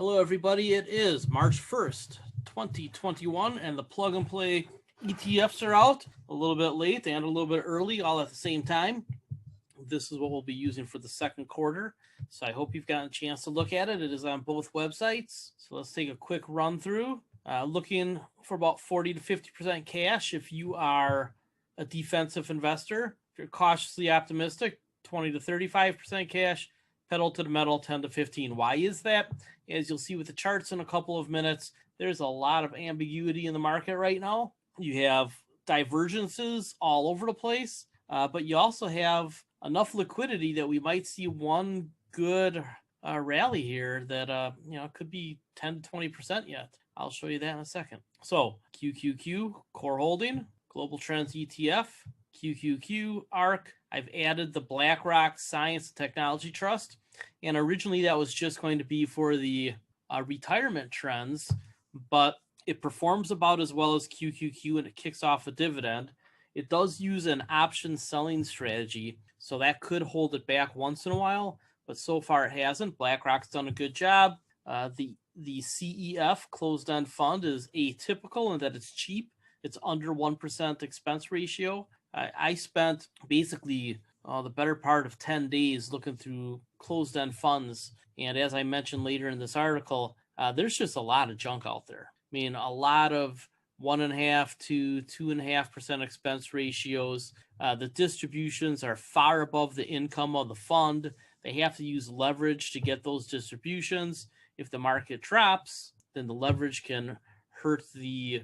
Hello, everybody. It is March 1st, 2021, and the plug and play ETFs are out a little bit late and a little bit early, all at the same time. This is what we'll be using for the second quarter. So I hope you've gotten a chance to look at it. It is on both websites. So let's take a quick run through. Looking for about 40 to 50% cash if you are a defensive investor. If you're cautiously optimistic, 20 to 35% cash. Pedal to the metal, 10 to 15. Why is that? As you'll see with the charts in a couple of minutes, there's a lot of ambiguity in the market right now. You have divergences all over the place, but you also have enough liquidity that we might see one good rally here that could be 10 to 20% yet. I'll show you that in a second. So QQQ, core holding, global trends ETF, QQQ, ARC. I've added the BlackRock Science and Technology Trust. And originally that was just going to be for the retirement trends, but it performs about as well as QQQ and it kicks off a dividend. It does use an option selling strategy, so that could hold it back once in a while, but so far it hasn't. BlackRock's done a good job. The CEF, closed-end fund, is atypical in that it's cheap. It's under 1% expense ratio. I spent basically the better part of 10 days looking through closed-end funds. And as I mentioned later in this article, there's just a lot of junk out there. I mean, a lot of 1.5 to 2.5% expense ratios. The distributions are far above the income of the fund. They have to use leverage to get those distributions. If the market drops, then the leverage can hurt the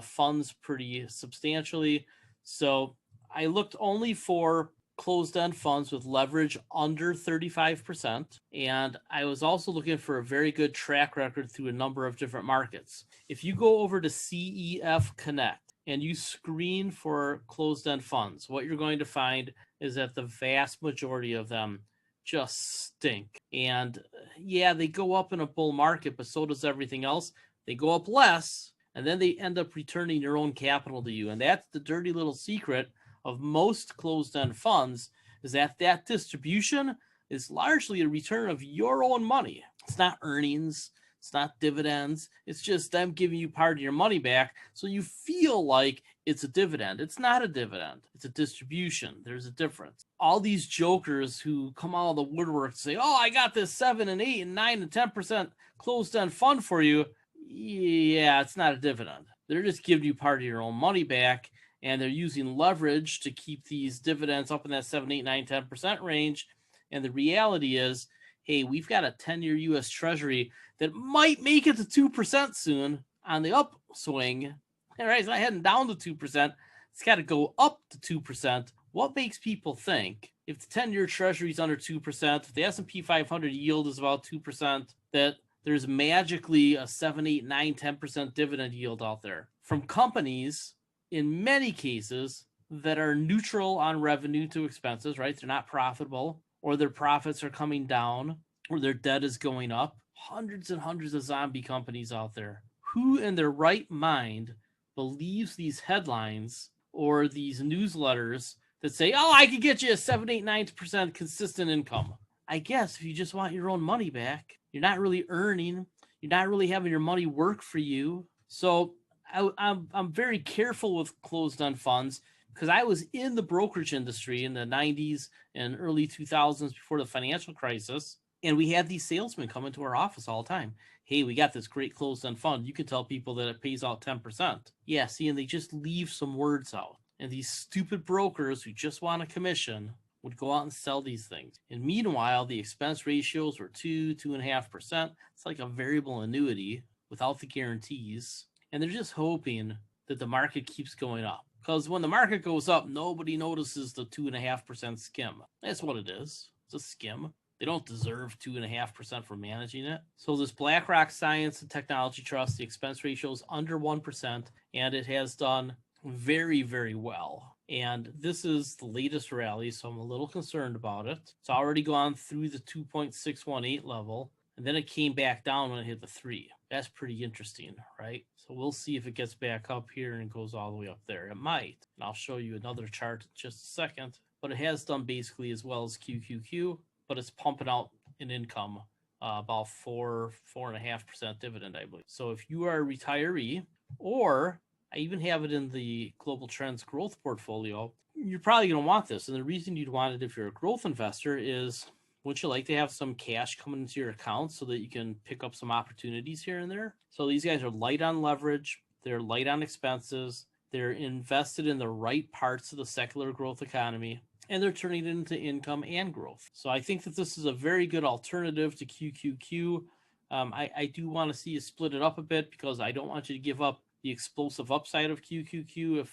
funds pretty substantially. So I looked only for closed-end funds with leverage under 35%, and I was also looking for a very good track record through a number of different markets. If you go over to CEF Connect and you screen for closed-end funds, what you're going to find is that the vast majority of them just stink. And yeah, they go up in a bull market, but so does everything else. They go up less, and then they end up returning your own capital to you. And that's the dirty little secret of most closed-end funds, is that distribution is largely a return of your own money. It's not earnings, it's not dividends, it's just them giving you part of your money back so you feel like it's a dividend. It's not a dividend, it's a distribution. There's a difference. All these jokers who come out of the woodwork and say, oh, I got this 7 and 8 and 9 and 10% closed-end fund for you. Yeah, it's not a dividend. They're just giving you part of your own money back, and they're using leverage to keep these dividends up in that 7, 8, 9, 10% range. And the reality is, hey, we've got a 10-year U.S. Treasury that might make it to 2% soon on the upswing. All right, it's not heading down to 2%. It's got to go up to 2%. What makes people think if the 10-year Treasury is under 2%, if the S&P 500 yield is about 2%, that there's magically a 7, 8, 9, 10% dividend yield out there from companies, in many cases, that are neutral on revenue to expenses, right? They're not profitable, or their profits are coming down, or their debt is going up. Hundreds and hundreds of zombie companies out there. Who in their right mind believes these headlines or these newsletters that say, oh, I could get you a 7, 8, 9% consistent income? I guess if you just want your own money back, you're not really earning, you're not really having your money work for you. So I'm very careful with closed-end funds because I was in the brokerage industry in the 90s and early 2000s before the financial crisis, and we had these salesmen come into our office all the time. Hey, we got this great closed-end fund. You can tell people that it pays out 10%. Yeah, see, and they just leave some words out. And these stupid brokers who just want a commission would go out and sell these things. And meanwhile, the expense ratios were 2.5%. It's like a variable annuity without the guarantees. And they're just hoping that the market keeps going up. Because when the market goes up, nobody notices the 2.5% skim. That's what it is. It's a skim. They don't deserve 2.5% for managing it. So this BlackRock Science and Technology Trust, the expense ratio is under 1%, and it has done very, very well. And this is the latest rally, so I'm a little concerned about it. It's already gone through the 2.618 level, and then it came back down when it hit the 3. That's pretty interesting, right? So we'll see if it gets back up here and goes all the way up there. It might, and I'll show you another chart in just a second. But it has done basically as well as QQQ, but it's pumping out an income about 4.5% dividend, I believe. So if you are a retiree, or I even have it in the Global Trends Growth portfolio, you're probably going to want this. And the reason you'd want it if you're a growth investor is, wouldn't you like to have some cash coming into your account so that you can pick up some opportunities here and there? So these guys are light on leverage. They're light on expenses. They're invested in the right parts of the secular growth economy, and they're turning it into income and growth. So I think that this is a very good alternative to QQQ. I do want to see you split it up a bit, because I don't want you to give up the explosive upside of QQQ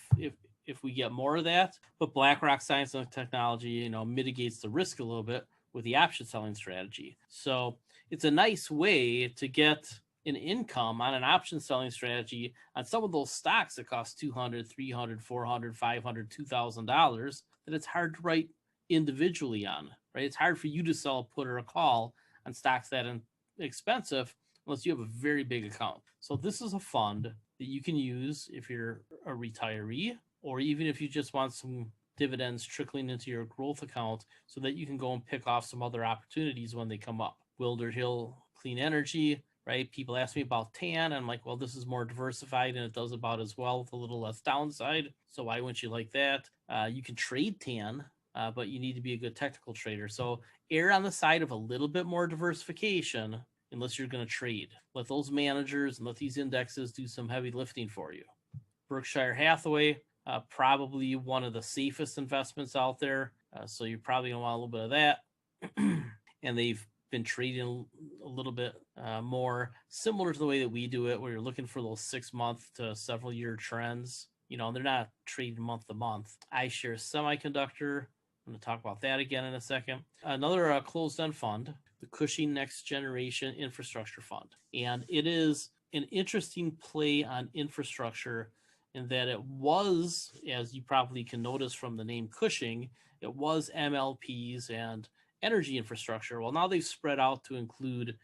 if we get more of that. But BlackRock Science and Technology, mitigates the risk a little bit with the option selling strategy. So it's a nice way to get an income on an option selling strategy on some of those stocks that cost $200, $300, $400, $500, $2,000 that it's hard to write individually on, right? It's hard for you to sell a put or a call on stocks that are expensive unless you have a very big account. So this is a fund that you can use if you're a retiree, or even if you just want some dividends trickling into your growth account so that you can go and pick off some other opportunities when they come up. Wilder Hill Clean Energy, right? People ask me about TAN. I'm like, well, this is more diversified and it does about as well with a little less downside. So why wouldn't you like that? You can trade TAN, but you need to be a good technical trader. So err on the side of a little bit more diversification unless you're going to trade. Let those managers and let these indexes do some heavy lifting for you. Berkshire Hathaway, probably one of the safest investments out there. So you're probably going to want a little bit of that. And they've been trading a little bit more similar to the way that we do it, where you're looking for those 6 month to several year trends. They're not trading month to month. iShares Semiconductor, I'm going to talk about that again in a second. Another closed-end fund, the Cushing Next Generation Infrastructure Fund. And it is an interesting play on infrastructure in that it was, as you probably can notice from the name Cushing, it was MLPs and energy infrastructure. Well, now they've spread out to include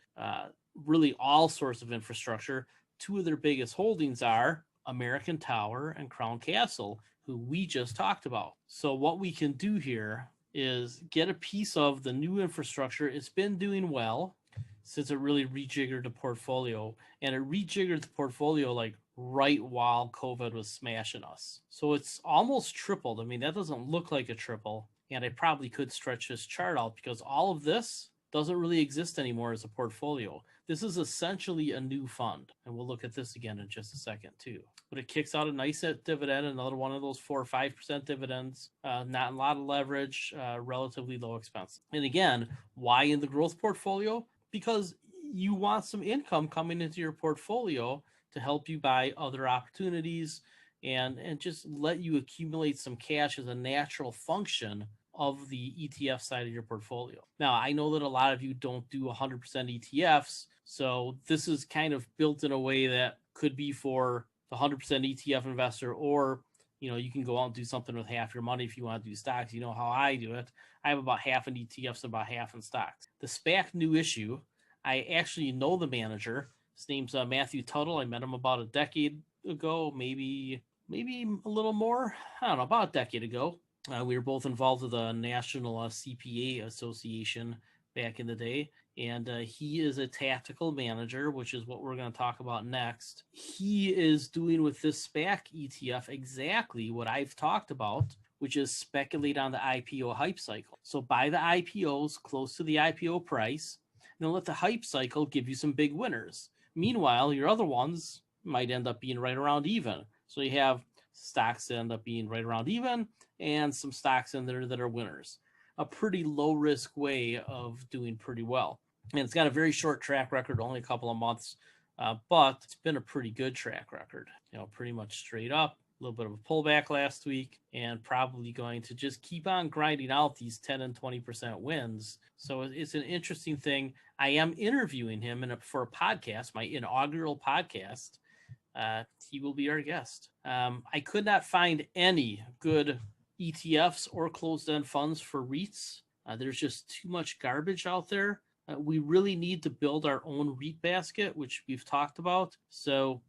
really all sorts of infrastructure. Two of their biggest holdings are American Tower and Crown Castle, who we just talked about. So what we can do here is get a piece of the new infrastructure. It's been doing well since it really rejiggered the portfolio, and it rejiggered the portfolio like right while COVID was smashing us. So it's almost tripled. I mean, that doesn't look like a triple, and I probably could stretch this chart out because all of this doesn't really exist anymore as a portfolio. This is essentially a new fund, and we'll look at this again in just a second too. But it kicks out a nice dividend, another one of those 4 or 5% dividends, not a lot of leverage, relatively low expense. And again, why in the growth portfolio? Because you want some income coming into your portfolio to help you buy other opportunities and just let you accumulate some cash as a natural function of the ETF side of your portfolio. Now, I know that a lot of you don't do 100% ETFs, so this is kind of built in a way that could be for the 100% ETF investor, or you can go out and do something with half your money if you want to do stocks. You know how I do it. I have about half in ETFs and about half in stocks. The SPAC new issue, I actually know the manager. His name's Matthew Tuttle. I met him about a decade ago, maybe a little more. I don't know, about a decade ago. We were both involved with the National CPA Association back in the day, and he is a tactical manager, which is what we're going to talk about next. He is doing with this SPAC ETF exactly what I've talked about, which is speculate on the IPO hype cycle. So buy the IPOs close to the IPO price, and then let the hype cycle give you some big winners. Meanwhile, your other ones might end up being right around even. So you have stocks that end up being right around even, and some stocks in there that are winners. A pretty low risk way of doing pretty well. And it's got a very short track record, only a couple of months, but it's been a pretty good track record. Pretty much straight up, a little bit of a pullback last week, and probably going to just keep on grinding out these 10 and 20% wins. So it's an interesting thing. I am interviewing him for a podcast, my inaugural podcast. He will be our guest. I could not find any good ETFs or closed-end funds for REITs. There's just too much garbage out there. We really need to build our own REIT basket, which we've talked about. So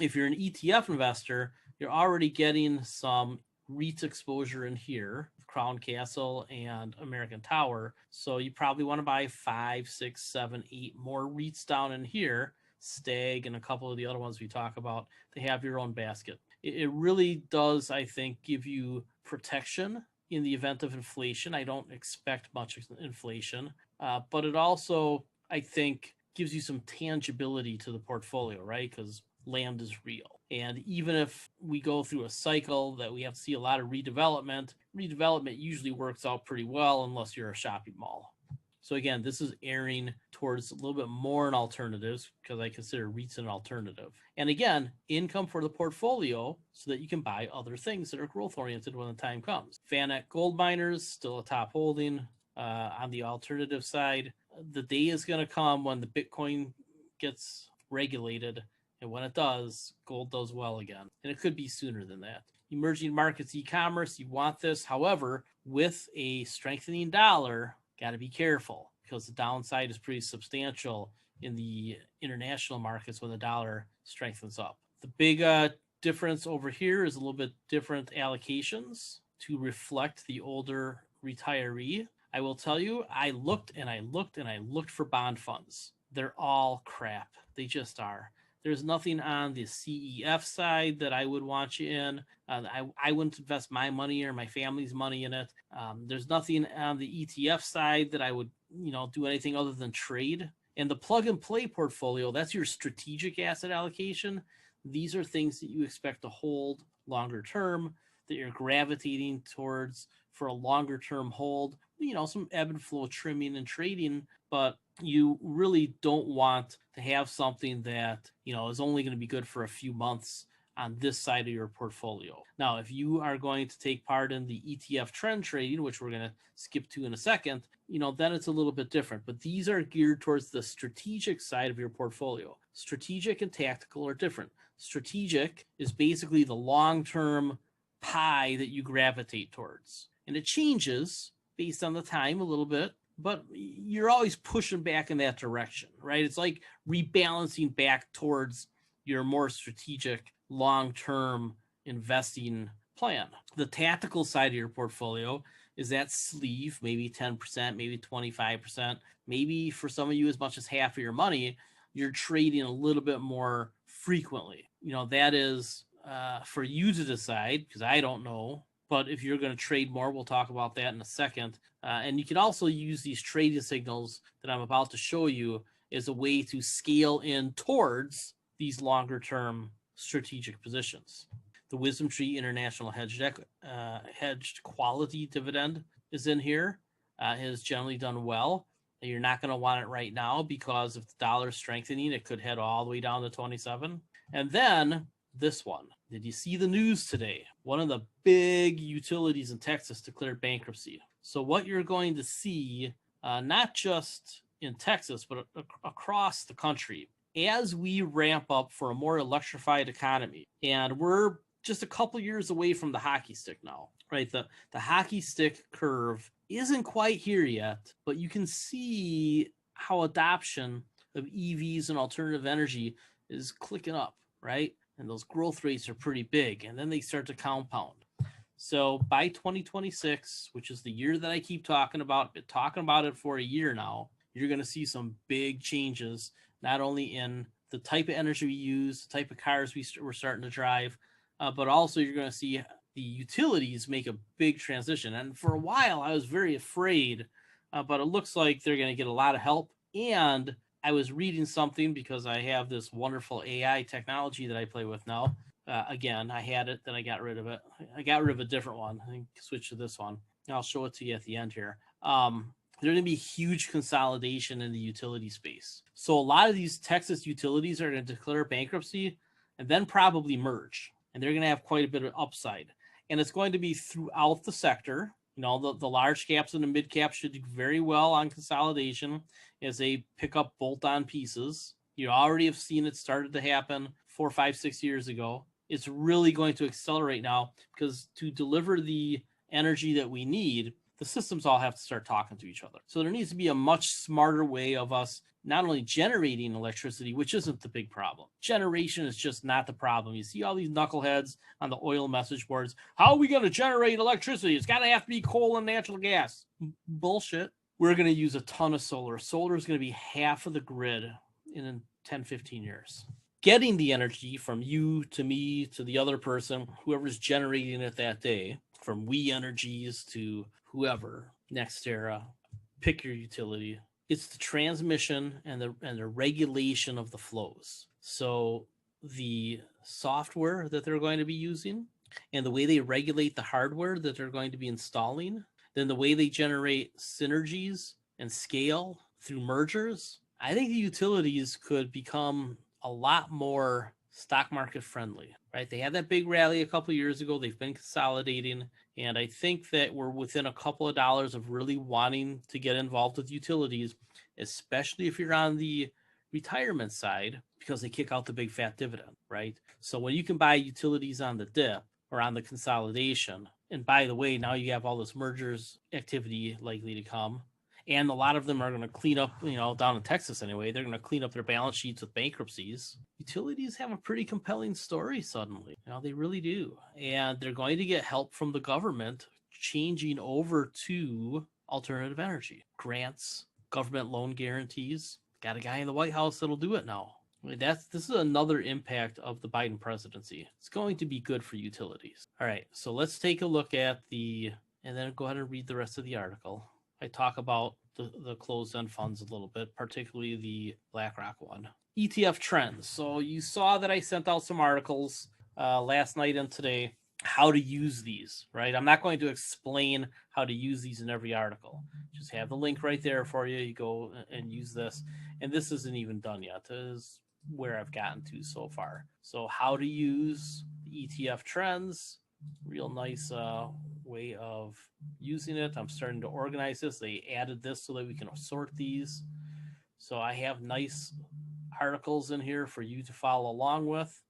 if you're an ETF investor, you're already getting some REIT exposure in here. Crown Castle and American Tower. So you probably want to buy 5, 6, 7, 8 more REITs down in here, Stag and a couple of the other ones we talk about, to have your own basket. It really does, I think, give you protection in the event of inflation. I don't expect much inflation, but it also, I think, gives you some tangibility to the portfolio, right? Because land is real. And even if we go through a cycle that we have to see a lot of redevelopment usually works out pretty well unless you're a shopping mall. So again, this is erring towards a little bit more in alternatives because I consider REITs an alternative. And again, income for the portfolio so that you can buy other things that are growth oriented when the time comes. Fanet Gold Miners, still a top holding. On the alternative side, the day is going to come when the Bitcoin gets regulated. And when it does, gold does well again. And it could be sooner than that. Emerging markets, e-commerce, you want this. However, with a strengthening dollar, got to be careful because the downside is pretty substantial in the international markets when the dollar strengthens up. The big difference over here is a little bit different allocations to reflect the older retiree. I will tell you, I looked for bond funds. They're all crap. They just are. There's nothing on the CEF side that I would want you in. I wouldn't invest my money or my family's money in it. There's nothing on the ETF side that I would, do anything other than trade. And the plug and play portfolio, that's your strategic asset allocation. These are things that you expect to hold longer term, that you're gravitating towards for a longer term hold. Some ebb and flow trimming and trading, but you really don't want to have something that, is only going to be good for a few months on this side of your portfolio. Now, if you are going to take part in the ETF trend trading, which we're going to skip to in a second, then it's a little bit different. But these are geared towards the strategic side of your portfolio. Strategic and tactical are different. Strategic is basically the long-term pie that you gravitate towards. And it changes based on the time a little bit, but you're always pushing back in that direction, right? It's like rebalancing back towards your more strategic long-term investing plan. The tactical side of your portfolio is that sleeve, maybe 10%, maybe 25%, maybe for some of you as much as half of your money, you're trading a little bit more frequently. That is for you to decide, because I don't know. But if you're going to trade more, we'll talk about that in a second. And you can also use these trading signals that I'm about to show you as a way to scale in towards these longer term strategic positions. The Wisdom Tree International Hedged Quality Dividend is in here. Has generally done well. You're not going to want it right now because if the dollar is strengthening, it could head all the way down to 27. And then this one. Did you see the news today? One of the big utilities in Texas declared bankruptcy. So what you're going to see, not just in Texas, but across the country, as we ramp up for a more electrified economy, and we're just a couple years away from the hockey stick now, right? The hockey stick curve isn't quite here yet, but you can see how adoption of EVs and alternative energy is clicking up, right? And those growth rates are pretty big, and then they start to compound. So by 2026, which is the year that I keep talking about, been talking about it for a year now, you're going to see some big changes, not only in the type of energy we use, the type of cars we're starting to drive, but also you're going to see the utilities make a big transition. And for a while, I was very afraid, but it looks like they're going to get a lot of help. And I was reading something because I have this wonderful AI technology that I play with now. Again, I had it, then I got rid of it. I got rid of a different one. I think switch to this one. I'll show it to you at the end here. There's going to be huge consolidation in the utility space. So a lot of these Texas utilities are going to declare bankruptcy and then probably merge. And they're going to have quite a bit of upside. And it's going to be throughout the sector. The large caps and the mid caps should do very well on consolidation as they pick up bolt-on pieces. You already have seen it started to happen 4, 5, 6 years ago. It's really going to accelerate now because to deliver the energy that we need, the systems all have to start talking to each other. So there needs to be a much smarter way of us not only generating electricity, which isn't the big problem. Generation is just not the problem. You see all these knuckleheads on the oil message boards. How are we going to generate electricity? It's got to have to be coal and natural gas. Bullshit. We're going to use a ton of solar. Solar is going to be half of the grid in 10, 15 years. Getting the energy from you to me to the other person, whoever's generating it that day, from We Energies to whoever, NextEra, pick your utility. It's the transmission and the regulation of the flows. So the software that they're going to be using and the way they regulate the hardware that they're going to be installing, then the way they generate synergies and scale through mergers, I think the utilities could become a lot more stock market friendly, right? They had that big rally a couple of years ago. They've been consolidating. And I think that we're within a couple of dollars of really wanting to get involved with utilities, especially if you're on the retirement side, because they kick out the big fat dividend, right? So when you can buy utilities on the dip or on the consolidation, and by the way, now you have all this mergers activity likely to come. And a lot of them are going to clean up, down in Texas anyway, they're going to clean up their balance sheets with bankruptcies. Utilities have a pretty compelling story suddenly. They really do. And they're going to get help from the government changing over to alternative energy. Grants, government loan guarantees. Got a guy in the White House that'll do it now. This is another impact of the Biden presidency. It's going to be good for utilities. All right, so let's take a look at and then go ahead and read the rest of the article. I talk about the closed-end funds a little bit, particularly the BlackRock one. ETF trends. So you saw that I sent out some articles last night and today, how to use these, right? I'm not going to explain how to use these in every article. Just have the link right there for you. You go and use this. And this isn't even done yet. This is where I've gotten to so far. So how to use the ETF trends. Real nice way of using it. I'm starting to organize this. They added this so that we can sort these. So I have nice articles in here for you to follow along with.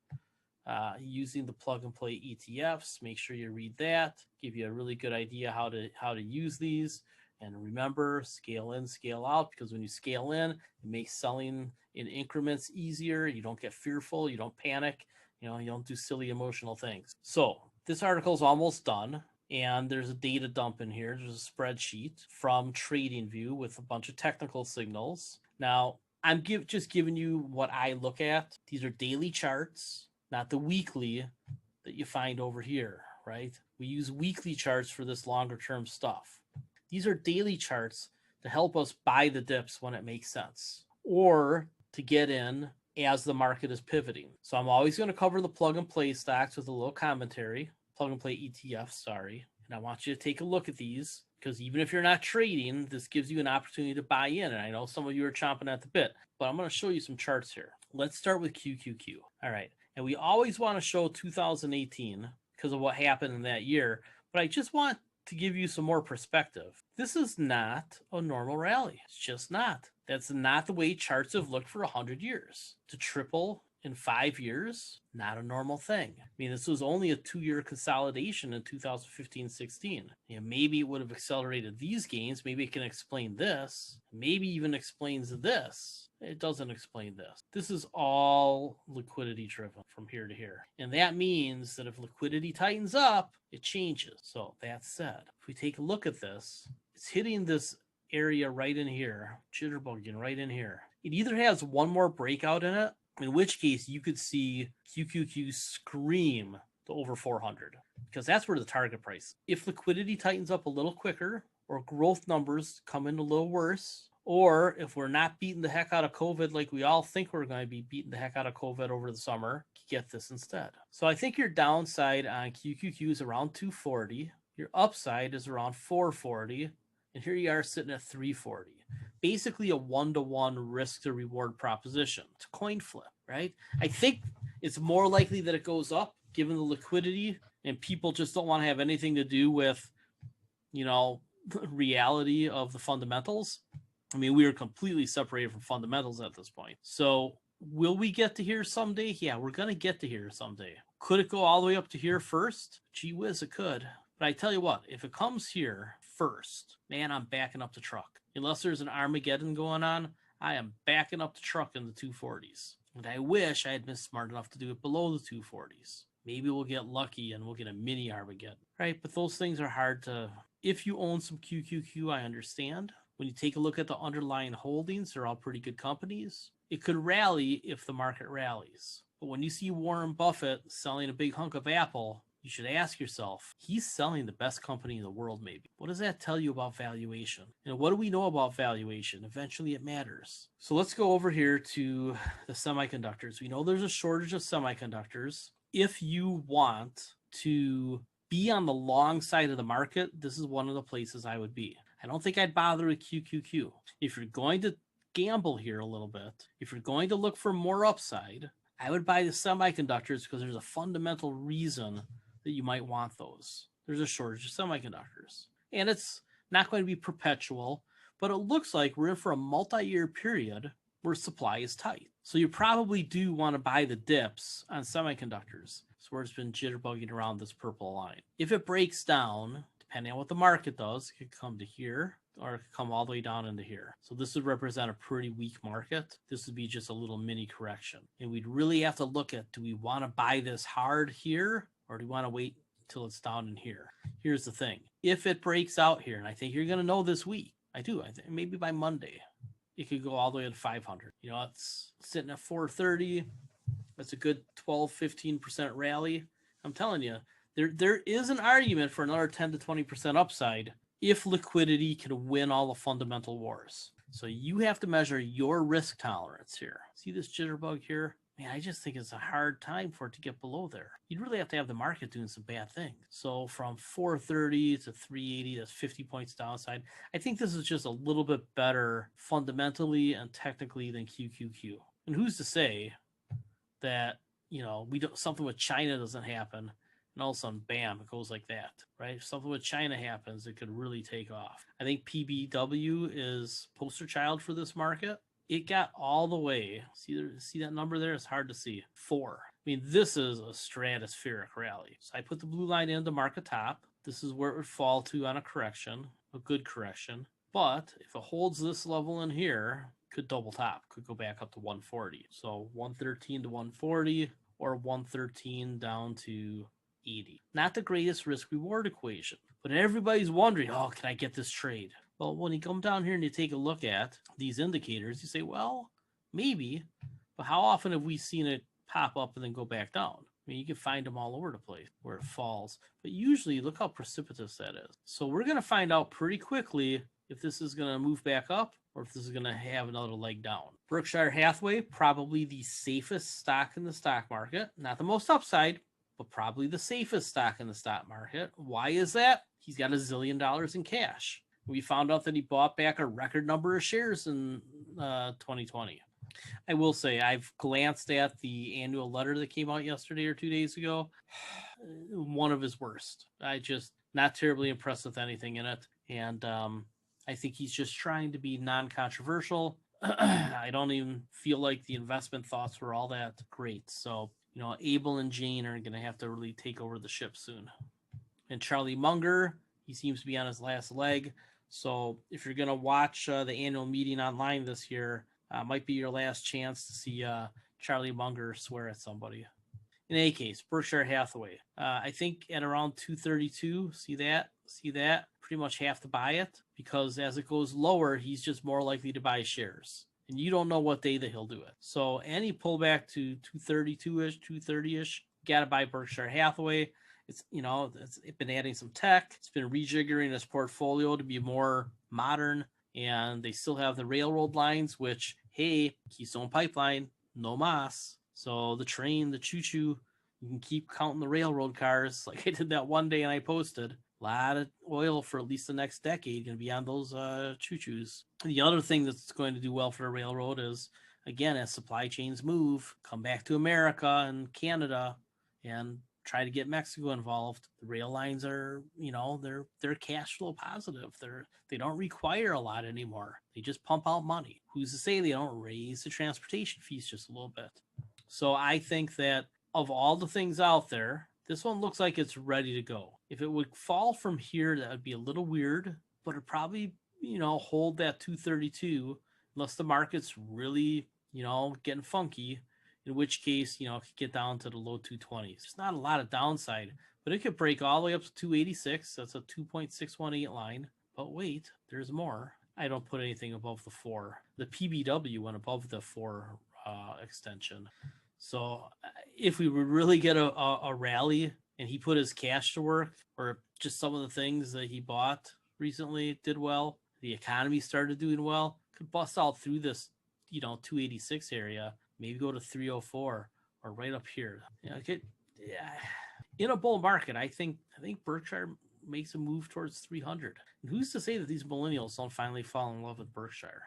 Using the plug and play ETFs. Make sure you read that. Give you a really good idea how to use these. And remember, scale in, scale out, because when you scale in, it makes selling in increments easier. You don't get fearful. You don't panic. You don't do silly emotional things. So this article is almost done, and there's a data dump in here. There's a spreadsheet from TradingView with a bunch of technical signals. Now, I'm just giving you what I look at. These are daily charts, not the weekly that you find over here, right? We use weekly charts for this longer term stuff. These are daily charts to help us buy the dips when it makes sense, or to get in as the market is pivoting. So I'm always going to cover the plug and play stocks with a little commentary, plug and play ETFs, and I want you to take a look at these, because even if you're not trading, this gives you an opportunity to buy in. And I know some of you are chomping at the bit, but I'm going to show you some charts here. Let's start with QQQ. All right. And we always want to show 2018 because of what happened in that year, but I just want to give you some more perspective. This is not a normal rally. It's just not. That's not the way charts have looked for 100 years. To triple in 5 years, not a normal thing. I mean, this was only a 2-year consolidation in 2015-16. Maybe it would have accelerated these gains. Maybe it can explain this. Maybe even explains this. It doesn't explain this. This is all liquidity driven from here to here. And that means that if liquidity tightens up, it changes. So that said, if we take a look at this, it's hitting this area right in here, jitterbugging right in here. It either has one more breakout in it, in which case you could see QQQ scream to over 400, because that's where the target price is. If liquidity tightens up a little quicker, or growth numbers come in a little worse, or if we're not beating the heck out of COVID like we all think we're going to be beating the heck out of COVID over the summer, get this instead. So I think your downside on QQQ is around 240. Your upside is around 440. And here you are sitting at 340. Basically a 1-to-1 risk to reward proposition. It's a coin flip, right? I think it's more likely that it goes up given the liquidity, and people just don't want to have anything to do with, reality of the fundamentals. I mean, we are completely separated from fundamentals at this point. So will we get to here someday? Yeah, we're going to get to here someday. Could it go all the way up to here first? Gee whiz, it could. But I tell you what, if it comes here 1st, man, I'm backing up the truck. Unless there's an Armageddon going on, I am backing up the truck in the 240s. And I wish I had been smart enough to do it below the 240s. Maybe we'll get lucky and we'll get a mini Armageddon, right? But those things are hard to, if you own some QQQ, I understand. When you take a look at the underlying holdings, they're all pretty good companies. It could rally if the market rallies. But when you see Warren Buffett selling a big hunk of Apple, you should ask yourself, he's selling the best company in the world, maybe. What does that tell you about valuation? And what do we know about valuation? Eventually it matters. So let's go over here to the semiconductors. We know there's a shortage of semiconductors. If you want to be on the long side of the market, this is one of the places I would be. I don't think I'd bother with QQQ. If you're going to gamble here a little bit, if you're going to look for more upside, I would buy the semiconductors because there's a fundamental reason that you might want those. There's a shortage of semiconductors. And it's not going to be perpetual, but it looks like we're in for a multi-year period where supply is tight. So you probably do want to buy the dips on semiconductors. So where it's been jitterbugging around this purple line. If it breaks down, depending on what the market does, it could come to here or it could come all the way down into here. So this would represent a pretty weak market. This would be just a little mini correction. And we'd really have to look at, do we want to buy this hard here or do we want to wait until it's down in here? Here's the thing. If it breaks out here, and I think you're going to know this week, I think maybe by Monday, it could go all the way to 500. You know, it's sitting at 430. That's a good 12, 15% rally. I'm telling you, there is an argument for another 10 to 20% upside if liquidity can win all the fundamental wars. So you have to measure your risk tolerance here. See this jitterbug here? Man, I just think it's a hard time for it to get below there. You'd really have to have the market doing some bad things. So from 430 to 380, that's 50 points downside. I think this is just a little bit better fundamentally and technically than QQQ. And who's to say that, you know, something with China doesn't happen and all of a sudden, bam, it goes like that, right? If something with China happens, it could really take off. I think PBW is poster child for this market. It got all the way, see that number there? It's hard to see, 4. I mean, this is a stratospheric rally. So I put the blue line in to mark a top. This is where it would fall to on a correction, a good correction. But if it holds this level in here, could double top, could go back up to 140. So 113 to 140 or 113 down to 80. Not the greatest risk reward equation, but everybody's wondering, oh, can I get this trade? Well, when you come down here and you take a look at these indicators, you say, well, maybe, but how often have we seen it pop up and then go back down? I mean, you can find them all over the place where it falls, but usually look how precipitous that is. So we're going to find out pretty quickly if this is going to move back up or if this is going to have another leg down. Berkshire Hathaway, probably the safest stock in the stock market. Not the most upside, but probably the safest stock in the stock market. Why is that? He's got $1 zillion in cash. We found out that he bought back a record number of shares in 2020. I will say I've glanced at the annual letter that came out yesterday or 2 days ago. One of his worst. I just not terribly impressed with anything in it. And I think he's just trying to be non-controversial. I don't even feel like the investment thoughts were all that great. So, you know, Abel and Jane are going to have to really take over the ship soon. And Charlie Munger, he seems to be on his last leg. So if you're going to watch the annual meeting online this year, might be your last chance to see Charlie Munger swear at somebody. In any case, Berkshire Hathaway, I think at around 232, see that? Pretty much have to buy it because as it goes lower, he's just more likely to buy shares. And you don't know what day that he'll do it. So any pullback to 232-ish, 230-ish, got to buy Berkshire Hathaway. It's, you know, it's been adding some tech. It's been rejiggering its portfolio to be more modern. And they still have the railroad lines, which, hey, Keystone Pipeline, no mas. So the train, the choo-choo, you can keep counting the railroad cars. Like I did that one day and I posted. A lot of oil for at least the next decade going to be on those choo-choos. The other thing that's going to do well for the railroad is, again, as supply chains move, come back to America and Canada and try to get Mexico involved. The rail lines are, you know, they're cash flow positive. They don't require a lot anymore. They just pump out money. Who's to say they don't raise the transportation fees just a little bit? So I think that of all the things out there, this one looks like it's ready to go. If it would fall from here, that would be a little weird. but it probably, hold that 232 unless the market's really, getting funky, in which case, it could get down to the low 220s. There's not a lot of downside, but it could break all the way up to 286. That's a 2.618 line. But wait, there's more. I don't put anything above the 4. The PBW went above the 4 extension. So if we would really get a rally and he put his cash to work, or just some of the things that he bought recently did well, the economy started doing well, could bust out through this, 286 area, maybe go to 304 or right up here. In a bull market, I think Berkshire makes a move towards 300. And who's to say that these millennials don't finally fall in love with Berkshire?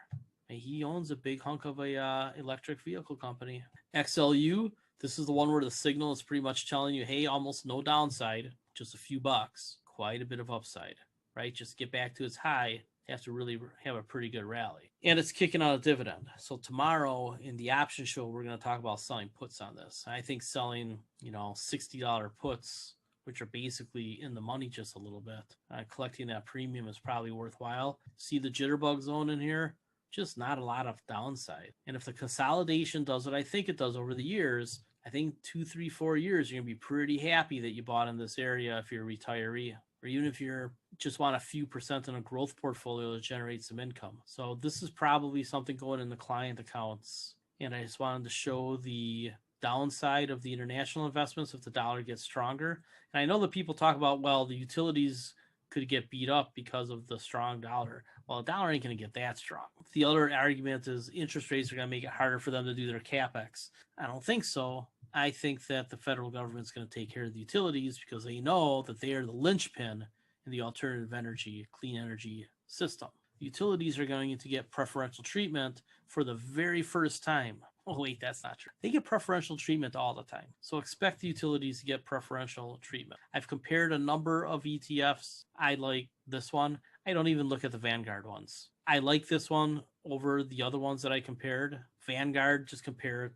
And he owns a big hunk of a electric vehicle company. XLU, this is the one where the signal is pretty much telling you, hey, almost no downside, just a few bucks, quite a bit of upside, right? Just get back to its high, have to really have a pretty good rally. And it's kicking out a dividend. So tomorrow in the option show, we're going to talk about selling puts on this. I think selling, $60 puts, which are basically in the money just a little bit, collecting that premium is probably worthwhile. See the jitterbug zone in here? Just not a lot of downside. And if the consolidation does what I think it does over the years, I think 2, 3, 4 years, you're going to be pretty happy that you bought in this area if you're a retiree, or even if you're just want a few percent in a growth portfolio to generate some income. So this is probably something going in the client accounts. And I just wanted to show the downside of the international investments if the dollar gets stronger. And I know that people talk about, well, the utilities could get beat up because of the strong dollar. Well, the dollar ain't going to get that strong. The other argument is interest rates are going to make it harder for them to do their capex. I don't think so. I think that the federal government's going to take care of the utilities because they know that they are the linchpin in the alternative energy, clean energy system. The utilities are going to get preferential treatment for the very first time. Oh, wait, that's not true. They get preferential treatment all the time. So expect the utilities to get preferential treatment. I've compared a number of ETFs. I like this one. I don't even look at the Vanguard ones. I like this one over the other ones that I compared. Vanguard, just compare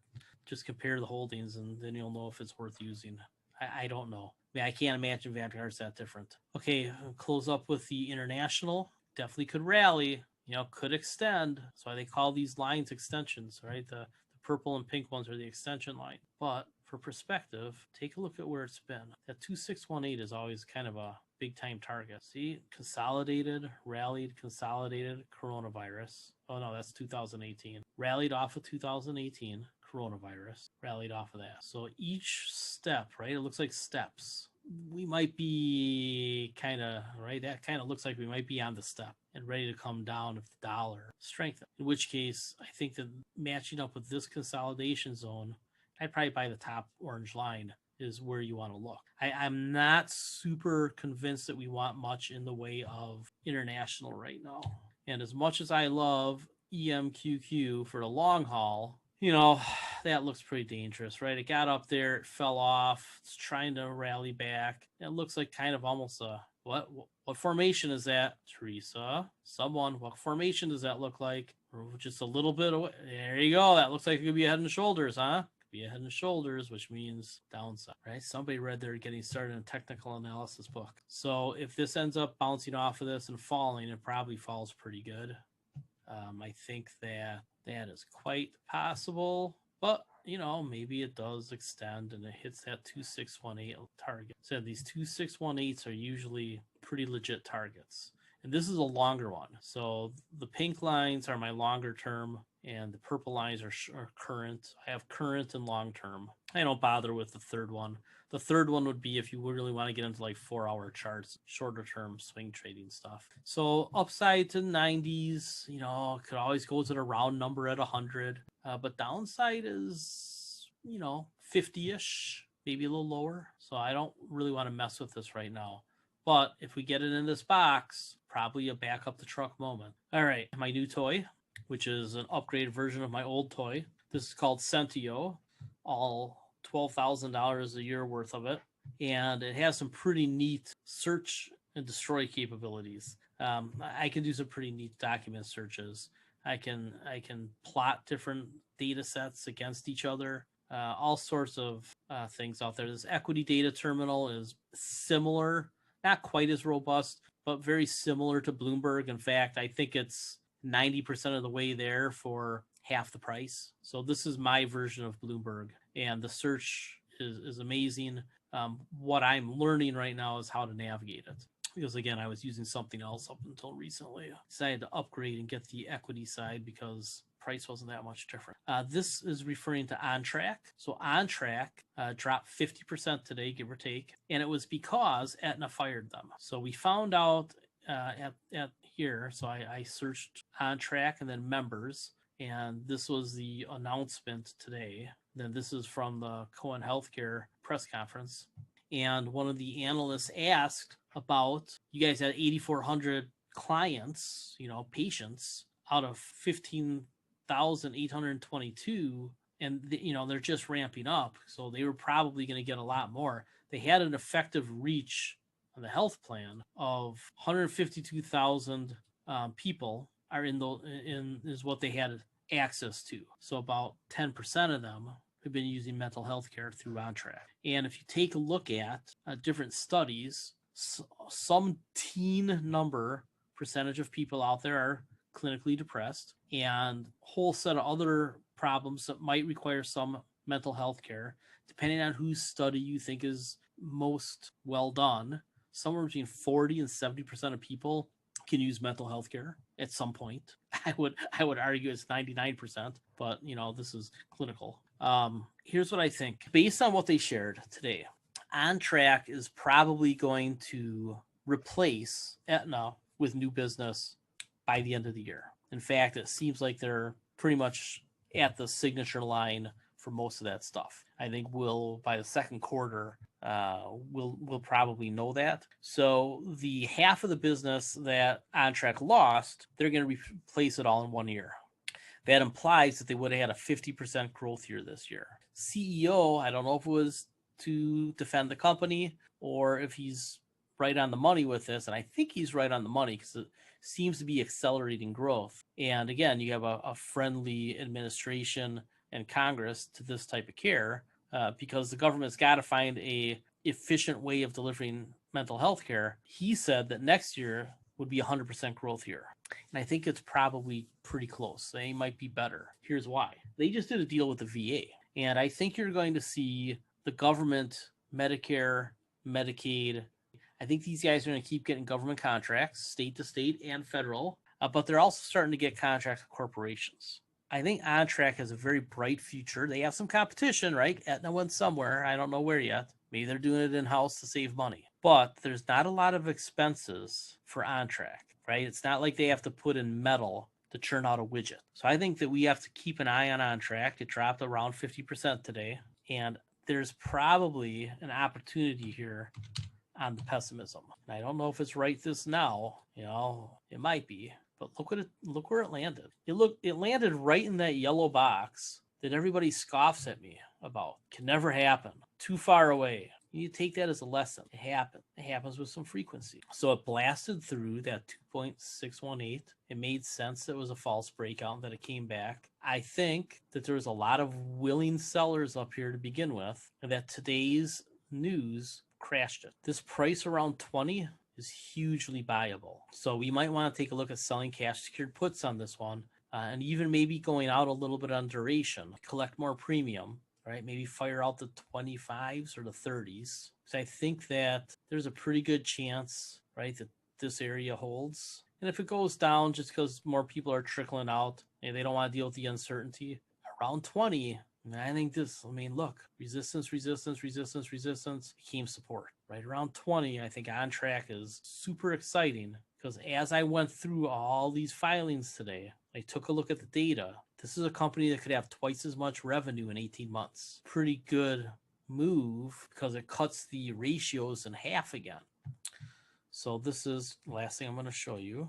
the holdings and then you'll know if it's worth using. I don't know. I can't imagine Vanguard's that different. Okay, close up with the international. Definitely could rally, could extend. That's why they call these lines extensions, right? The purple and pink ones are the extension line. But for perspective, take a look at where it's been. That 2618 is always kind of a big time target. See, consolidated, rallied, consolidated, coronavirus. Oh no, that's 2018. Rallied off of 2018, coronavirus, rallied off of that. So each step, right? It looks like steps. We might be kind of, right? That kind of looks like we might be on the step and ready to come down if the dollar strengthens. In which case, I think that matching up with this consolidation zone, I'd probably buy the top orange line is where you want to look. I'm not super convinced that we want much in the way of international right now. And as much as I love EMQQ for the long haul, that looks pretty dangerous, right? It got up there, it fell off, it's trying to rally back. It looks like kind of almost a, what formation is that, Teresa? Someone, what formation does that look like? Or just a little bit away. There you go. That looks like it could be a head and shoulders, huh? Could be a head and shoulders, which means downside, right? Somebody read they're getting started in a technical analysis book. So if this ends up bouncing off of this and falling, it probably falls pretty good. I think that is quite possible, but maybe it does extend and it hits that 2618 target. So these 2618s are usually pretty legit targets. And this is a longer one. So the pink lines are my longer term and the purple lines are current. I have current and long term. I don't bother with the third one. The third one would be if you really want to get into like 4-hour charts, shorter term swing trading stuff. So upside to 90s, could always go to the round number at 100. But downside is, 50-ish, maybe a little lower. So I don't really want to mess with this right now. But if we get it in this box, probably a back up the truck moment. All right, my new toy, which is an upgraded version of my old toy. This is called Sentio, all $12,000 a year worth of it. And it has some pretty neat search and destroy capabilities. I can do some pretty neat document searches. I can plot different data sets against each other. All sorts of things out there. This equity data terminal is similar, not quite as robust, but very similar to Bloomberg. In fact, I think it's 90% of the way there for half the price. So this is my version of Bloomberg, and the search is amazing. What I'm learning right now is how to navigate it. Because again, I was using something else up until recently. I decided to upgrade and get the equity side because price wasn't that much different. This is referring to OnTrack. So OnTrack dropped 50% today, give or take, and it was because Aetna fired them. So we found out at here. So I searched OnTrack and then members, and this was the announcement today. Then this is from the Cohen Healthcare press conference. And one of the analysts asked about, you guys had 8,400 clients, patients out of 15,822, and they're just ramping up. So they were probably going to get a lot more. They had an effective reach on the health plan of 152,000 people are is what they had access to. So about 10% of them have been using mental health care through OnTrack. And if you take a look at different studies, some teen percentage of people out there are clinically depressed, and a whole set of other problems that might require some mental health care, depending on whose study you think is most well done. Somewhere between 40 and 70% of people can use mental health care at some point. I would argue it's 99%, but this is clinical. Here's what I think. Based on what they shared today, OnTrack is probably going to replace Aetna with new business by the end of the year. In fact, it seems like they're pretty much at the signature line for most of that stuff. I think by the second quarter, we'll probably know that. So the half of the business that OnTrack lost, they're going to replace it all in 1 year. That implies that they would have had a 50% growth year this year. CEO, I don't know if it was to defend the company or if he's right on the money with this, and I think he's right on the money because it seems to be accelerating growth. And again, you have a friendly administration and Congress to this type of care because the government's got to find a efficient way of delivering mental health care. He said that next year would be 100% growth year. And I think it's probably pretty close. They might be better. Here's why. They just did a deal with the VA. And I think you're going to see the government, Medicare, Medicaid. I think these guys are going to keep getting government contracts, state to state and federal, but they're also starting to get contracts with corporations. I think OnTrack has a very bright future. They have some competition, right? Aetna went somewhere. I don't know where yet. Maybe they're doing it in-house to save money. But there's not a lot of expenses for OnTrack, right? It's not like they have to put in metal to churn out a widget. So I think that we have to keep an eye on OnTrack. It dropped around 50% today. And there's probably an opportunity here on the pessimism. And I don't know if it's right this now. It might be. But look where it landed. It landed right in that yellow box that everybody scoffs at me about. Can never happen. Too far away. You take that as a lesson. It happens. It happens with some frequency. So it blasted through that 2.618. It made sense that it was a false breakout and that it came back. I think that there was a lot of willing sellers up here to begin with, and that today's news crashed it. This price around 20 is hugely buyable. So we might want to take a look at selling cash secured puts on this one, and even maybe going out a little bit on duration, collect more premium, right? Maybe fire out the 25s or the 30s. So I think that there's a pretty good chance, right, that this area holds. And if it goes down just because more people are trickling out and they don't want to deal with the uncertainty, around 20, I think look, resistance became support. Right around 20, I think OnTrack is super exciting because as I went through all these filings today, I took a look at the data. This is a company that could have twice as much revenue in 18 months. Pretty good move because it cuts the ratios in half again. So this is the last thing I'm going to show you.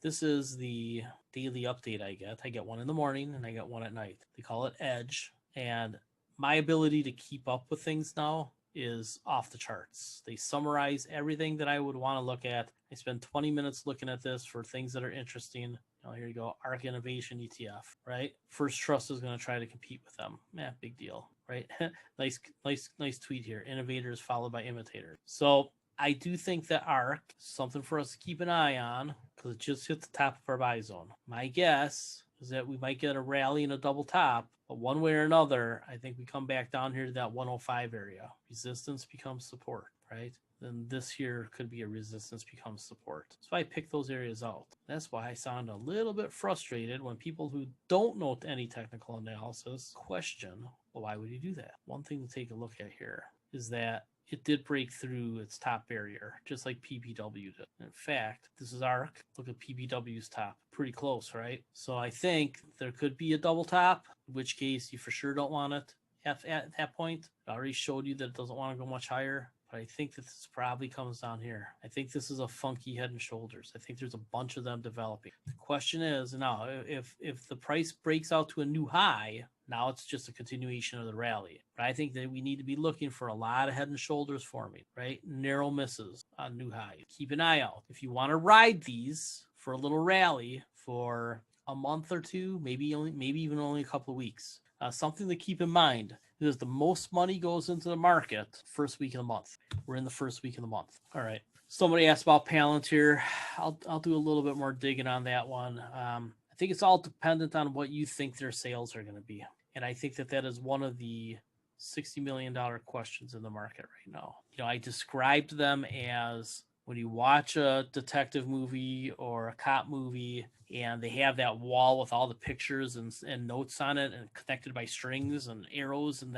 This is the daily update I get. I get one in the morning and I get one at night. They call it Edge. And my ability to keep up with things now is off the charts. They summarize everything that I would want to look at. I spend 20 minutes looking at this for things that are interesting. Here you go, ARK Innovation ETF, right? First Trust is going to try to compete with them. Big deal, right? Nice tweet here. Innovators followed by imitators. So I do think that ARC is something for us to keep an eye on because it just hit the top of our buy zone. My guess is that we might get a rally and a double top, but one way or another, I think we come back down here to that 105 area. Resistance becomes support, right? Then this here could be a resistance becomes support. So I pick those areas out. That's why I sound a little bit frustrated when people who don't know any technical analysis question, well, why would you do that? One thing to take a look at here is that it did break through its top barrier, just like PBW did. In fact, this is ARC. Look at PBW's top. Pretty close, right? So I think there could be a double top, in which case you for sure don't want it at that point. I already showed you that it doesn't want to go much higher. But I think that this probably comes down here. I think this is a funky head and shoulders. I think there's a bunch of them developing. The question is now, if the price breaks out to a new high, now it's just a continuation of the rally. But I think that we need to be looking for a lot of head and shoulders forming, right? Narrow misses on new highs. Keep an eye out. If you want to ride these for a little rally for a month or two, maybe even only a couple of weeks. Something to keep in mind is the most money goes into the market first week of the month. We're in the first week of the month. All right. Somebody asked about Palantir. I'll do a little bit more digging on that one. I think it's all dependent on what you think their sales are going to be. And I think that is one of the $60 million questions in the market right now. I described them as when you watch a detective movie or a cop movie and they have that wall with all the pictures and notes on it and connected by strings and arrows and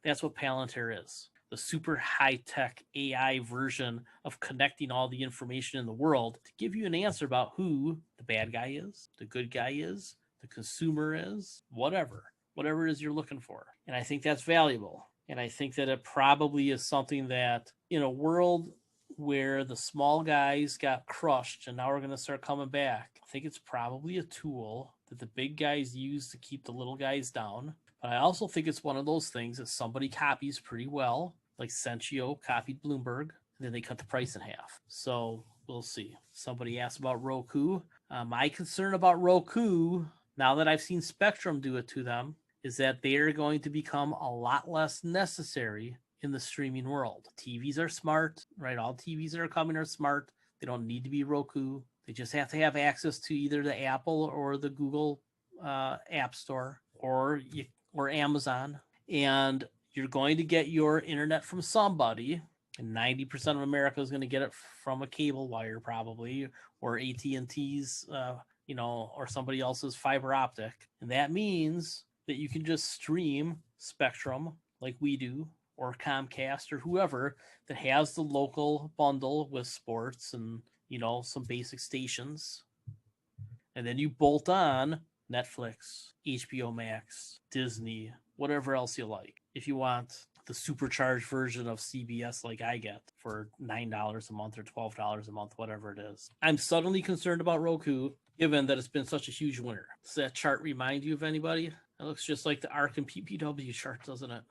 that's what Palantir is. The super high-tech AI version of connecting all the information in the world to give you an answer about who the bad guy is, the good guy is, the consumer is, whatever it is you're looking for. And I think that's valuable. And I think that it probably is something that in a world where the small guys got crushed and now we're going to start coming back, I think it's probably a tool that the big guys use to keep the little guys down. But I also think it's one of those things that somebody copies pretty well, like Sentio copied Bloomberg, and then they cut the price in half. So we'll see. Somebody asked about Roku. My concern about Roku, now that I've seen Spectrum do it to them, is that they are going to become a lot less necessary in the streaming world. TVs are smart, right? All TVs that are coming are smart. They don't need to be Roku. They just have to have access to either the Apple or the Google App Store or Amazon. And you're going to get your internet from somebody. And 90% of America is going to get it from a cable wire probably, or AT&T's, or somebody else's fiber optic. And that means that you can just stream Spectrum like we do, or Comcast or whoever that has the local bundle with sports and, some basic stations. And then you bolt on Netflix, HBO Max, Disney, whatever else you like. If you want the supercharged version of CBS like I get for $9 a month or $12 a month, whatever it is. I'm suddenly concerned about Roku, given that it's been such a huge winner. Does that chart remind you of anybody? It looks just like the ARC and PPW chart, doesn't it?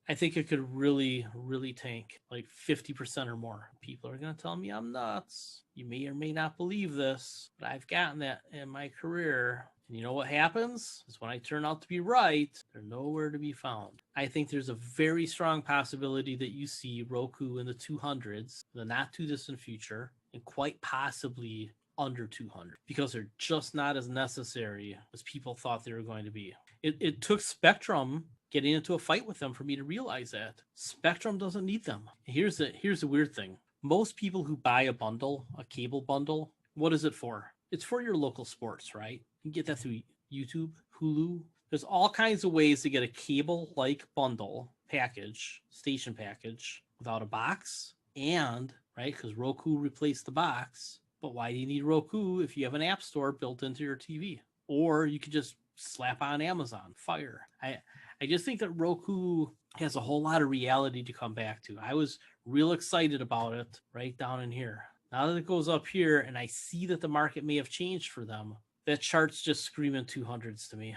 I think it could really, really tank, like 50% or more. People are going to tell me I'm nuts. You may or may not believe this, but I've gotten that in my career. And you know what happens? Is when I turn out to be right, they're nowhere to be found. I think there's a very strong possibility that you see Roku in the 200s in the not too distant future, and quite possibly under 200, because they're just not as necessary as people thought they were going to be. It took Spectrum getting into a fight with them for me to realize that Spectrum doesn't need them. Here's the weird thing. Most people who buy a bundle, a cable bundle, what is it for? It's for your local sports, right? You can get that through YouTube, Hulu. There's all kinds of ways to get a cable-like bundle package, station package, without a box, and, right, because Roku replaced the box. But why do you need Roku if you have an app store built into your TV? Or you could just slap on Amazon Fire. I just think that Roku has a whole lot of reality to come back to. I was real excited about it right down in here. Now that it goes up here and I see that the market may have changed for them, that chart's just screaming 200s to me.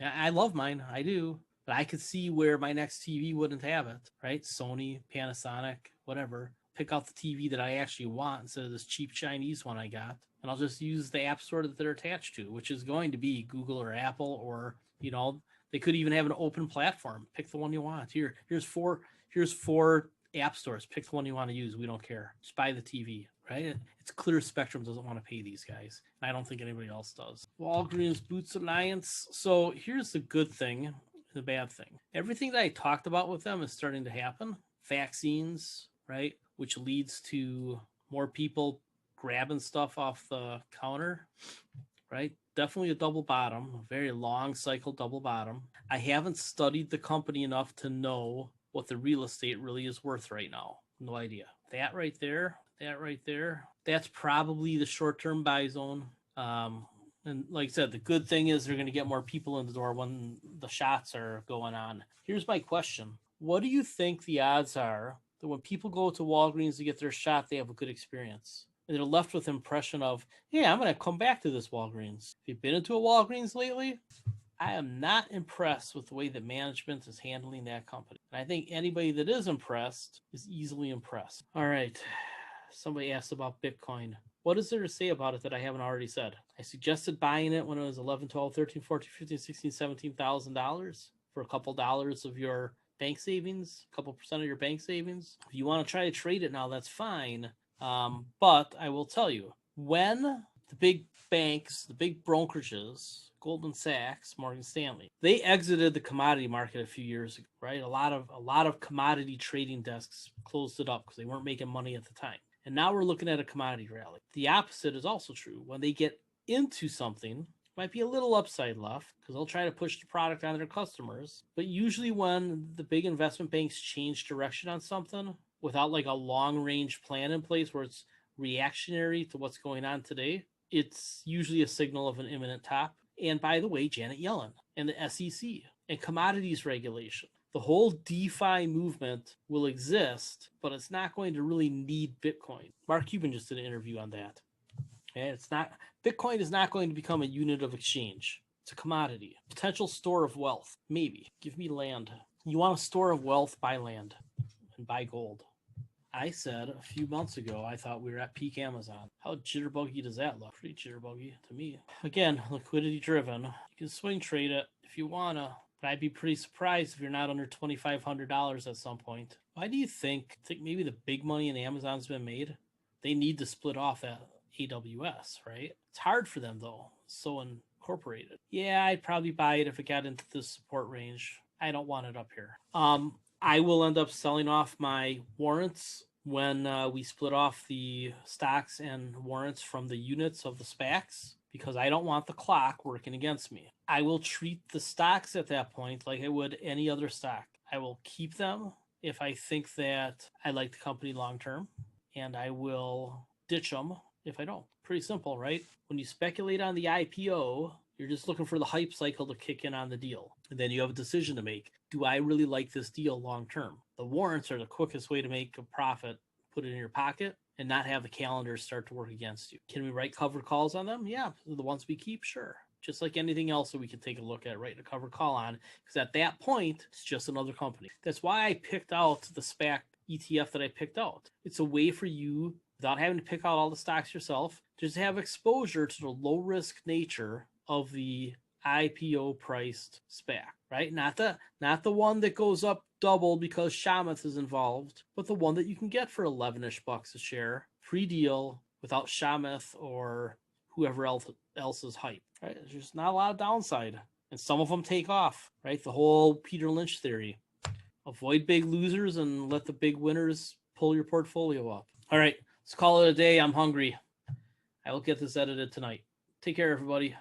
I love mine. I do. But I could see where my next TV wouldn't have it, right? Sony, Panasonic, whatever. Pick out the TV that I actually want instead of this cheap Chinese one I got. And I'll just use the app store that they're attached to, which is going to be Google or Apple, or, they could even have an open platform. Pick the one you want. Here's four app stores. Pick the one you want to use. We don't care. Just buy the TV, right? It's clear Spectrum doesn't want to pay these guys. And I don't think anybody else does. Walgreens Boots Alliance. So here's the good thing, the bad thing. Everything that I talked about with them is starting to happen. Vaccines, right? Which leads to more people grabbing stuff off the counter, right? Definitely a double bottom, a very long cycle double bottom. I haven't studied the company enough to know what the real estate really is worth right now. No idea. That right there, that's probably the short-term buy zone. And like I said, the good thing is they're going to get more people in the door when the shots are going on. Here's my question. What do you think the odds are that when people go to Walgreens to get their shot, they have a good experience? And they're left with the impression of, yeah, I'm going to come back to this Walgreens. If you've been into a Walgreens lately, I am not impressed with the way that management is handling that company. And I think anybody that is impressed is easily impressed. All right. Somebody asked about Bitcoin. What is there to say about it that I haven't already said? I suggested buying it when it was 11, 12, 13, 14, 15, 16, $17,000 for a couple dollars of your bank savings, a couple percent of your bank savings. If you want to try to trade it now, that's fine. But I will tell you, when the big banks, the big brokerages, Goldman Sachs, Morgan Stanley, they exited the commodity market a few years ago, right? A lot of commodity trading desks closed it up because they weren't making money at the time. And now we're looking at a commodity rally. The opposite is also true. When they get into something, might be a little upside left because they'll try to push the product on their customers. But usually when the big investment banks change direction on something without like a long range plan in place where it's reactionary to what's going on today, it's usually a signal of an imminent top. And by the way, Janet Yellen and the SEC and commodities regulation, the whole DeFi movement will exist, but it's not going to really need Bitcoin. Mark Cuban just did an interview on that. And Bitcoin is not going to become a unit of exchange. It's a commodity, potential store of wealth. Maybe. Give me land. You want a store of wealth, buy land and buy gold. I said a few months ago, I thought we were at peak Amazon. How jitterbuggy does that look? Pretty jitterbuggy to me. Again, liquidity driven. You can swing trade it if you want to. But I'd be pretty surprised if you're not under $2,500 at some point. Why do you think maybe the big money in Amazon's been made? They need to split off that AWS, right? It's hard for them though. So incorporated. Yeah, I'd probably buy it if it got into the support range. I don't want it up here. I will end up selling off my warrants when we split off the stocks and warrants from the units of the SPACs because I don't want the clock working against me. I will treat the stocks at that point like I would any other stock. I will keep them if I think that I like the company long term, and I will ditch them if I don't. Pretty simple, right? When you speculate on the IPO, you're just looking for the hype cycle to kick in on the deal. And then you have a decision to make. Do I really like this deal long term? The warrants are the quickest way to make a profit, put it in your pocket, and not have the calendar start to work against you. Can we write covered calls on them? Yeah. The ones we keep, sure. Just like anything else that we can take a look at, writing a covered call on, because at that point, it's just another company. That's why I picked out the SPAC ETF that I picked out. It's a way for you, without having to pick out all the stocks yourself, just have exposure to the low risk nature of the IPO priced SPAC, right? Not the one that goes up double because Shamath is involved, but the one that you can get for $11-ish a share, pre-deal, without Shamath or whoever else's hype, right? There's just not a lot of downside, and some of them take off, right? The whole Peter Lynch theory: avoid big losers and let the big winners pull your portfolio up. All right, let's call it a day. I'm hungry. I will get this edited tonight. Take care, everybody.